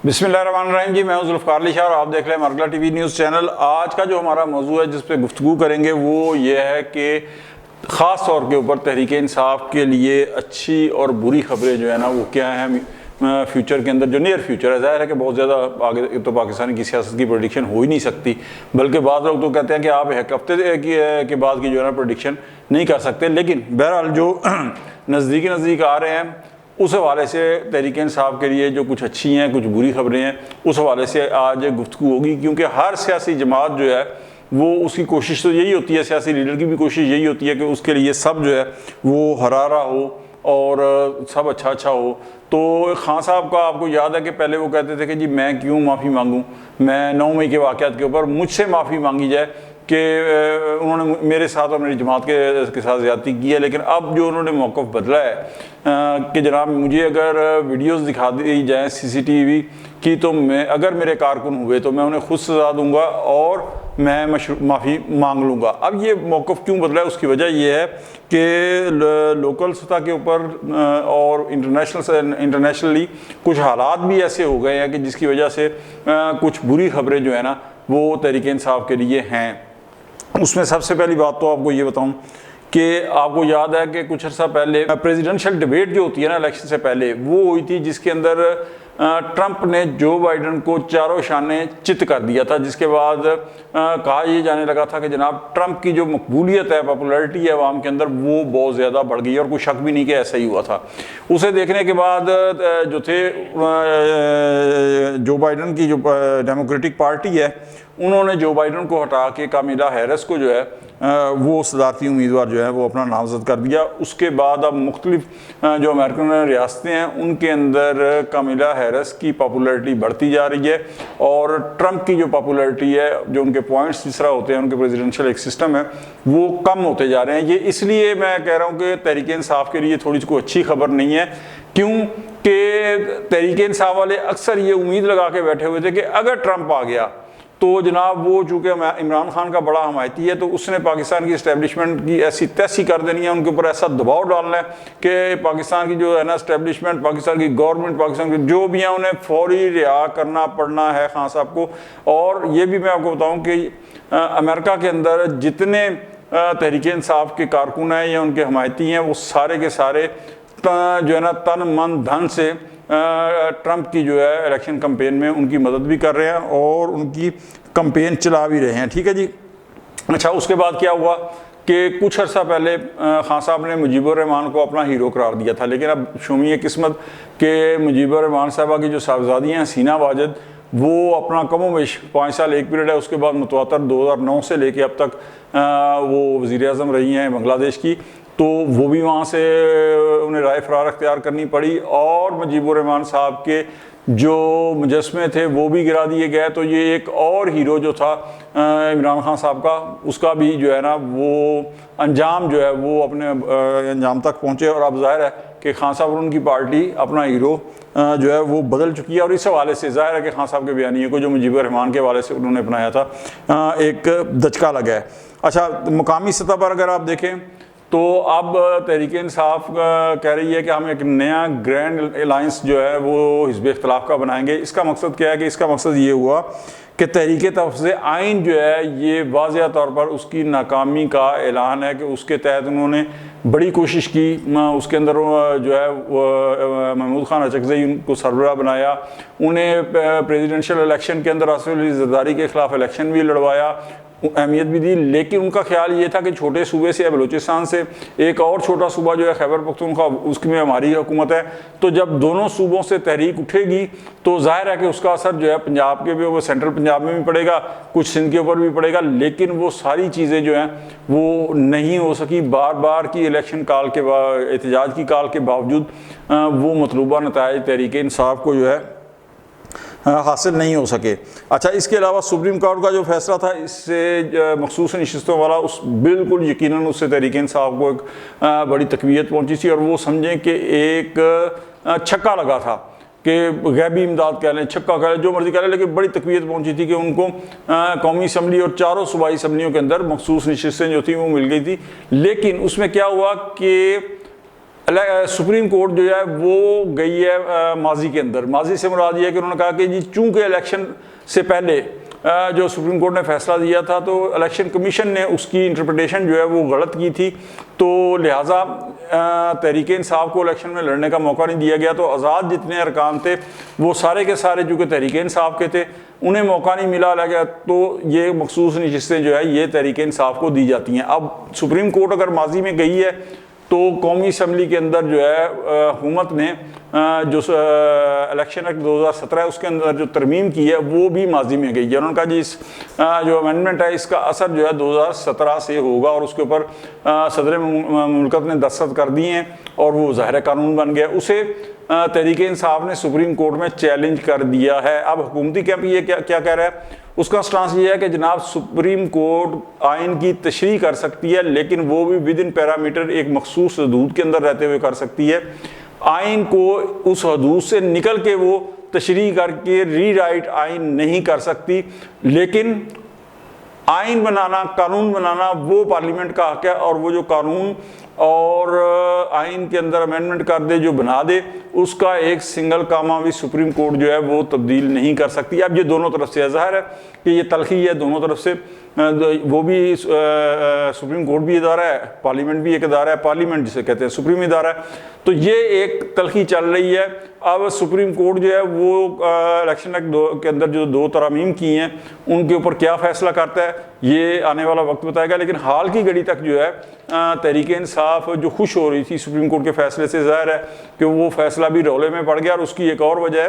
बिस्मिल्लाहिर्रहमानिर्रहीम जी, मैं हूं जुल्फ़िकार अली शाह और आप देख रहे हैं मरगला टीवी न्यूज़ चैनल। आज का जो हमारा मौजू है जिस पे गुफ्तगू करेंगे वो ये है कि ख़ास तौर के ऊपर तहरीक इंसाफ के लिए अच्छी और बुरी खबरें जो है ना वो क्या हैं फ्यूचर के अंदर, जो नियर फ्यूचर है। ज़ाहिर है कि बहुत ज़्यादा आगे तो पाकिस्तान की सियासत की प्रेडिक्शन हो ही नहीं सकती, बल्कि बाद लोग तो कहते हैं कि आप एक हफ्ते के बाद की जो है ना प्रेडिक्शन नहीं कर सकते। लेकिन बहरहाल जो नज़दीक आ रहे हैं उस हवाले से तहरीक इंसाफ के लिए जो कुछ अच्छी हैं कुछ बुरी खबरें हैं, उस हवाले से आज गुफ्तगू होगी। क्योंकि हर सियासी जमात जो है वो उसकी कोशिश तो यही होती है, सियासी लीडर की भी कोशिश यही होती है कि उसके लिए सब जो है वो हरारा हो और सब अच्छा हो। तो खान साहब का आपको याद है कि पहले वो कहते थे कि जी मैं क्यों माफ़ी मांगूं, मैं 9 मई के वाक़यात के ऊपर मुझसे माफ़ी मांगी जाए कि उन्होंने मेरे साथ और मेरी जमात के साथ ज़्यादती की है। लेकिन अब जो उन्होंने मौक़िफ़ बदला है कि जनाब मुझे अगर वीडियोस दिखा दी जाएँ CCTV की तो मैं, अगर मेरे कारकुन हुए तो मैं उन्हें खुद सज़ा दूंगा और मैं माफ़ी मांग लूँगा। अब ये मौक़िफ़ क्यों बदला है, उसकी वजह यह है कि लोकल सतह के ऊपर और इंटरनेशनली कुछ हालात भी ऐसे हो गए हैं कि जिसकी वजह से कुछ बुरी खबरें जो है ना वो तहरीक इंसाफ के लिए हैं। उसमें सबसे पहली बात तो आपको ये बताऊं कि आपको याद है कि कुछ अर्सा पहले प्रेसिडेंशियल डिबेट जो होती है ना इलेक्शन से पहले, वो हुई थी जिसके अंदर ट्रंप ने जो बाइडन को चारों शाने चित कर दिया था। जिसके बाद कहा यह जाने लगा था कि जनाब ट्रंप की जो मकबूलियत है, पॉपुलैरिटी है अवाम के अंदर, वो बहुत ज़्यादा बढ़ गई और कोई शक भी नहीं कि ऐसा ही हुआ था। उसे देखने के बाद जो थे जो बाइडन की जो डेमोक्रेटिक पार्टी है उन्होंने जो बाइडन को हटा के कामिला हैरिस को जो है वो सदारती उम्मीदवार जो है वो अपना नामजद कर दिया। उसके बाद अब मुख्तलिफ जो अमेरिकन रियासतें हैं उनके अंदर कामिला हैरिस की पॉपुलैरिटी बढ़ती जा रही है और ट्रंप की जो पॉपुलैरिटी है, जो उनके पॉइंट्स जिस तरह होते हैं, उनके प्रेसिडेंशियल एक सिस्टम है, वो कम होते जा रहे हैं। ये इसलिए मैं कह रहा हूँ कि तहरीक इंसाफ के लिए थोड़ी सी कोई अच्छी खबर नहीं है। क्यों कि तहरीक इंसाफ वाले अक्सर ये उम्मीद लगा के बैठे हुए थे कि अगर ट्रंप आ गया तो जनाब वो चूँकि इमरान खान का बड़ा हमायती है तो उसने पाकिस्तान की इस्टेब्लिशमेंट की ऐसी तैसी कर देनी है, उनके ऊपर ऐसा दबाव डालना है कि पाकिस्तान की जो है ना इस्टेब्लिशमेंट, पाकिस्तान की गवर्नमेंट, पाकिस्तान की जो भी हैं उन्हें फौरी रिहा करना पड़ना है खान साहब को। और ये भी मैं आपको बताऊँ कि अमेरिका के अंदर जितने तहरीक इंसाफ के कारकुन हैं या उनके हमायती हैं वो सारे के सारे जो है ना तन मन धन से ट्रंप की जो है इलेक्शन कैंपेन में उनकी मदद भी कर रहे हैं और उनकी कैंपेन चला भी रहे हैं। ठीक है जी। अच्छा, उसके बाद क्या हुआ कि कुछ अर्सा पहले खान साहब ने मुजीबुर रहमान को अपना हीरो करार दिया था। लेकिन अब शुमी किस्मत के मुजीबुर रहमान साहबा की जो साहबजादियाँ हैं हसीना वाजिद, वो अपना कमोबेश 5 साल एक पीरियड है, उसके बाद मुतवातर 2009 से लेके अब तक वो वज़ीर आज़म रही हैं बांग्लादेश की, तो वो भी वहाँ से उन्हें राय फरार अख्तियार करनी पड़ी और मुजीबुर रहमान साहब के जो मुजस्मे थे वो भी गिरा दिए गए। तो ये एक और हीरो जो था इमरान खान साहब का, उसका भी जो है ना वो अंजाम जो है वो अपने अंजाम तक पहुँचे। और अब जाहिर है कि खान साहब और उनकी पार्टी अपना हीरो जो है वो बदल चुकी है। और इस हवाले से जाहिर है कि खान साहब के बयानिए को जो मुजीबुर रहमान के हवाले से उन्होंने अपनाया था एक दचका लगा है। अच्छा, मुकामी सतह पर अगर आप देखें तो अब तहरीक इंसाफ कह रही है कि हम एक नया ग्रैंड अलायंस जो है वो हिज़्ब इख्तिलाफ का बनाएंगे। इसका मकसद क्या है कि इसका मकसद ये हुआ कि तहरीक तफ़्ज़ आइन जो है ये वाज़िया तौर पर उसकी नाकामी का ऐलान है कि उसके तहत उन्होंने बड़ी कोशिश की, उसके अंदर जो है महमूद खान अचकज़ई को सरबराह बनाया, उन्हें प्रेसिडेंशियल इलेक्शन के अंदर आसिफ अली ज़रदारी के ख़िलाफ़ इलेक्शन भी लड़वाया, अहमियत भी दी। लेकिन उनका ख्याल ये था कि छोटे सूबे से या बलूचिस्तान से एक और छोटा सूबा जो है खैबर पख्तूनख्वा, उसमें हमारी हुकूमत है, तो जब दोनों सूबों से तहरीक उठेगी तो जाहिर है कि उसका असर जो है पंजाब के भी, वो सेंट्रल पंजाब में भी पड़ेगा, कुछ सिंध के ऊपर भी पड़ेगा। लेकिन वो सारी चीज़ें जो हैं वो नहीं हो सकी। बार बार की इलेक्शन काल के एहतजाज की काल के बावजूद वो मतलूबा नताइज तहरीक इंसाफ को जो है हासिल नहीं हो सके। अच्छा, इसके अलावा सुप्रीम कोर्ट का जो फैसला था इससे मखसूस नशिस्तों वाला, उस बिल्कुल यकीनन उससे तहरीक इंसाफ को एक बड़ी तकवीत पहुंची थी। और वो समझें कि एक छक्का लगा था कि गैबी इमदाद कह लें, छक्का कह लें, जो मर्जी कह लें, लेकिन बड़ी तकवीत पहुंची थी कि उनको कौमी असम्बली और चारों सूबाई असम्बलियों के अंदर मखसूस नशिस्तें जो थी वो मिल गई थी। लेकिन उसमें क्या हुआ कि सुप्रीम कोर्ट जो है वो गई है माजी के अंदर। माजी से मुराद ये है कि उन्होंने कहा कि जी चूंकि इलेक्शन से पहले जो सुप्रीम कोर्ट ने फैसला दिया था तो इलेक्शन कमीशन ने उसकी इंटरप्रिटेशन जो है वो गलत की थी, तो लिहाजा तहरीक इंसाफ को इलेक्शन में लड़ने का मौका नहीं दिया गया। तो आज़ाद जितने अरकान थे वो सारे के सारे जो कि तहरीक इंसाफ के थे उन्हें मौका नहीं मिला लगा, तो ये मखसूस नशिस्तें जो है ये तहरीक इंसाफ को दी जाती हैं। अब सुप्रीम कोर्ट अगर माजी में गई है तो कौमी असम्बली के अंदर जो है हुकूमत ने जो इलेक्शन एक्ट 2017 है उसके अंदर जो तरमीम की है वो भी माजी में गई है। उन्होंने कहा जी इस जो अमेंडमेंट है इसका असर जो है 2017 से होगा और उसके ऊपर सदर मुमलकत ने दस्तखत कर दिए हैं और वो ज़ाहिर कानून बन गया। उसे तहरीक इंसाफ ने सुप्रीम कोर्ट में चैलेंज कर दिया है। अब हुकूमती कैंप ये क्या कह रहा है, उसका स्टांस ये है कि जनाब सुप्रीम कोर्ट आइन की तशरीह कर सकती है लेकिन वो भी विद इन पैरामीटर एक मखसूस हदूद के अंदर रहते हुए कर सकती है। आइन को उस हदूद से निकल के वो तशरीह करके रीराइट आइन नहीं कर सकती, लेकिन आइन बनाना, कानून बनाना वो पार्लियामेंट का हक है और वो जो कानून और आइन के अंदर अमेंडमेंट कर दे, जो बना दे, उसका एक सिंगल कामा भी सुप्रीम कोर्ट जो है वो तब्दील नहीं कर सकती। अब ये दोनों तरफ से ज़ाहिर है कि ये तलखी है दोनों तरफ से, वो भी सुप्रीम कोर्ट भी इदारा है, पार्लियामेंट भी एक इदारा है, पार्लियामेंट जिसे कहते हैं सुप्रीम इदारा है, तो ये एक तलखी चल रही है। अब सुप्रीम कोर्ट जो है वो इलेक्शन एक्ट के अंदर जो 2 तरमीम की हैं उनके ऊपर क्या फ़ैसला करता है ये आने वाला वक्त बताएगा। लेकिन हाल की घड़ी तक जो है तहरीक इंसाफ जो खुश हो रही थी सुप्रीम कोर्ट के फैसले से, ज़ाहिर है कि वो फैसला भी रौले में पड़ गया। और उसकी एक और वजह है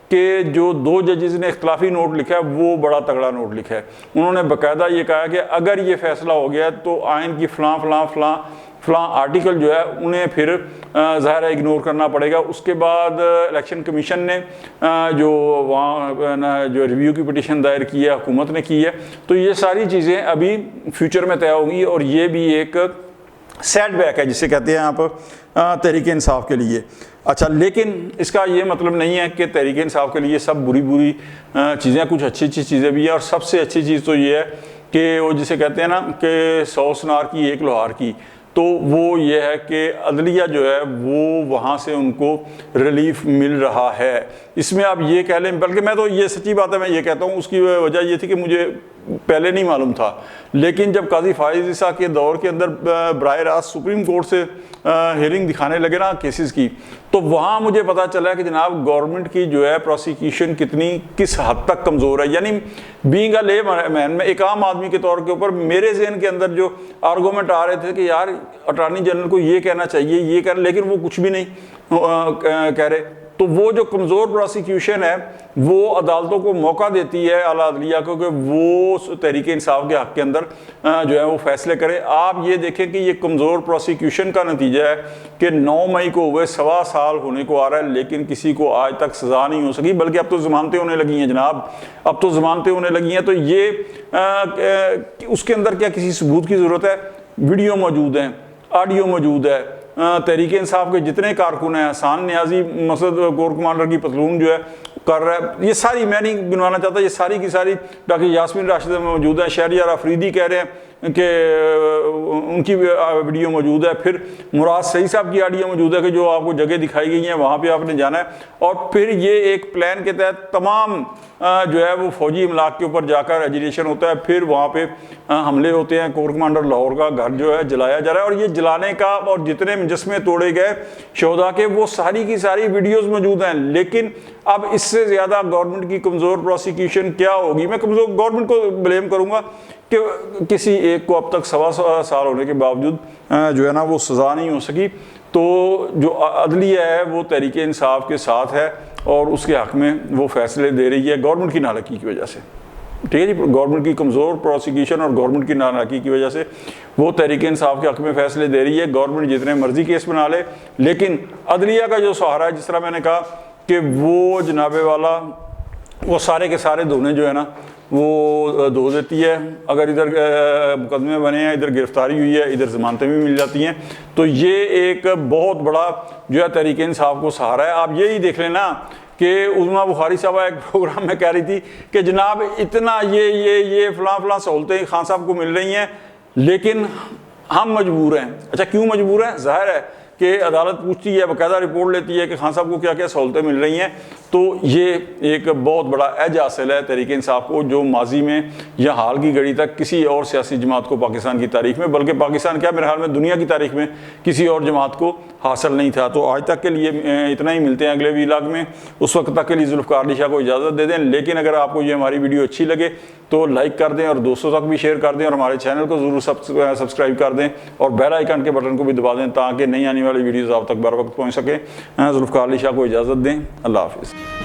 कि जो 2 जजेस ने इख्तलाफी नोट लिखा है वो बड़ा तगड़ा नोट लिखा है। उन्होंने बाकायदा ये कहा कि अगर ये फैसला हो गया तो आइन की फ़लाँ आर्टिकल जो है उन्हें फिर ज़ाहिर इग्नोर करना पड़ेगा। उसके बाद इलेक्शन कमीशन ने जो वहाँ जो रिव्यू की पिटीशन दायर की है हुकूमत ने की है, तो ये सारी चीज़ें अभी फ्यूचर में तय होंगी और ये भी एक सेटबैक है जिसे कहते हैं आप तहरीक इंसाफ के लिए। अच्छा, लेकिन इसका ये मतलब नहीं है कि तहरीक इंसाफ के लिए सब बुरी चीज़ें, कुछ अच्छी चीज़ें भी हैं। और सबसे अच्छी चीज़ तो ये है कि वो जिसे कहते हैं ना कि 100 सुनार की 1 लोहार की, तो वो ये है कि अदलिया जो है वो वहाँ से उनको रिलीफ मिल रहा है। इसमें आप ये कह लें, बल्कि मैं तो ये सच्ची बात है मैं ये कहता हूँ, उसकी वजह ये थी कि मुझे पहले नहीं मालूम था, लेकिन जब काजी फाइज ईसा के दौर के अंदर बराह रास्त सुप्रीम कोर्ट से हियरिंग दिखाने लगे ना केसेस की, तो वहाँ मुझे पता चला कि जनाब गवर्नमेंट की जो है प्रोसिक्यूशन किस हद तक कमज़ोर है। यानी बीइंग अ ले मैन, में एक आम आदमी के तौर के ऊपर मेरे जहन के अंदर जो आर्गूमेंट आ रहे थे कि यार अटॉर्नी जनरल को ये कहना चाहिए, ये कहना, लेकिन वो कुछ भी नहीं कह रहे। तो वो जो कमज़ोर प्रोसिक्यूशन है वो अदालतों को मौका देती है आला अदलिया को कि वो तहरीक इंसाफ के हक़ के अंदर जो है वो फैसले करें। आप ये देखें कि ये कमज़ोर प्रोसिक्यूशन का नतीजा है कि 9 मई को हुए 1.25 साल होने को आ रहा है, लेकिन किसी को आज तक सज़ा नहीं हो सकी, बल्कि अब तो ज़मानतें होने लगी हैं जनाब, अब तो ज़मानतें होने लगी हैं। तो ये उसके अंदर क्या किसी सबूत की ज़रूरत है? वीडियो मौजूद हैं, ऑडियो मौजूद है, तहरीक इंसाफ के जितने कारकुन हैं, हसान नियाजी मसद कोर कमांडर की पतलून जो है कर रहा है, ये सारी मैं नहीं गिनवाना चाहता, ये सारी की सारी डॉक्टर यास्मीन राशिद में मौजूद है, शहरियार अफरीदी कह रहे हैं कि उनकी वीडियो मौजूद है, फिर मुराद सही साहब की ऑडियो मौजूद है कि जो आपको जगह दिखाई गई है वहाँ पे आपने जाना है। और फिर ये एक प्लान के तहत तमाम जो है वो फौजी इमलाक के ऊपर जाकर एजिटेशन होता है, फिर वहाँ पे हमले होते हैं, कोर कमांडर लाहौर का घर जो है जलाया जा रहा है, और ये जलाने का और जितने मुजस्मे तोड़े गए शोधा के वो सारी की सारी वीडियोज़ मौजूद हैं। लेकिन अब इससे ज़्यादा गवर्नमेंट की कमज़ोर प्रोसिक्यूशन क्या होगी? मैं कमज़ोर गवर्नमेंट को ब्लेम करूँगा कि किसी एक को अब तक 1.25 साल होने के बावजूद जो है ना वो सज़ा नहीं हो सकी। तो जो अदलिया है वो तहरीक इंसाफ के साथ है और उसके हक़ में वो फैसले दे रही है गवर्नमेंट की नालायकी की वजह से। ठीक है जी, गवर्नमेंट की कमज़ोर प्रोसिक्यूशन और गवर्नमेंट की नालायकी की वजह से वो तहरीक इंसाफ के हक़ में फ़ैसले दे रही है। गवर्नमेंट जितने मर्जी केस बना ले, लेकिन अदलिया का जो सहारा है, जिस तरह मैंने कहा कि वो जनाबे वाला वो सारे के सारे धोने जो है ना वो धो देती है। अगर इधर मुकदमे बने हैं, इधर गिरफ्तारी हुई है, इधर ज़मानतें भी मिल जाती हैं, तो ये एक बहुत बड़ा जो है तहरीक इंसाफ को सहारा है। आप यही देख लेना कि उज़मा बुखारी साहब एक प्रोग्राम में कह रही थी कि जनाब इतना ये फ़लाँ सहूलतें खान साहब को मिल रही हैं, लेकिन हम मजबूर हैं। अच्छा, क्यों मजबूर हैं? ज़ाहिर है कि अदालत पूछती है, बाकायदा रिपोर्ट लेती है कि खान साहब को क्या क्या सहूलतें मिल रही हैं। तो ये एक बहुत बड़ा एज हासिल है तहरीक इंसाफ को, जो माजी में या हाल की घड़ी तक किसी और सियासी जमात को पाकिस्तान की तारीख में, बल्कि पाकिस्तान क्या मेरे ख्याल में दुनिया की तारीख में किसी और जमात को हासिल नहीं था। तो आज तक के लिए इतना ही, मिलते हैं अगले व्लॉग में। उस वक्त तक के लिए जुल्फ़िकार अली शाह को इजाज़त दे दें। लेकिन अगर आपको ये हमारी वीडियो अच्छी लगे तो लाइक कर दें और दोस्तों तक भी शेयर कर दें, और हमारे चैनल को ज़रूर सब्सक्राइब कर दें और बेल आइकन के बटन को भी दबा दें ताकि नई आने वाली वीडियोज़ आप तक बर वक्त पहुँच सकें। जुल्फ़िकार अली शाह को इजाज़त दें। अल्लाह हाफ़िज़।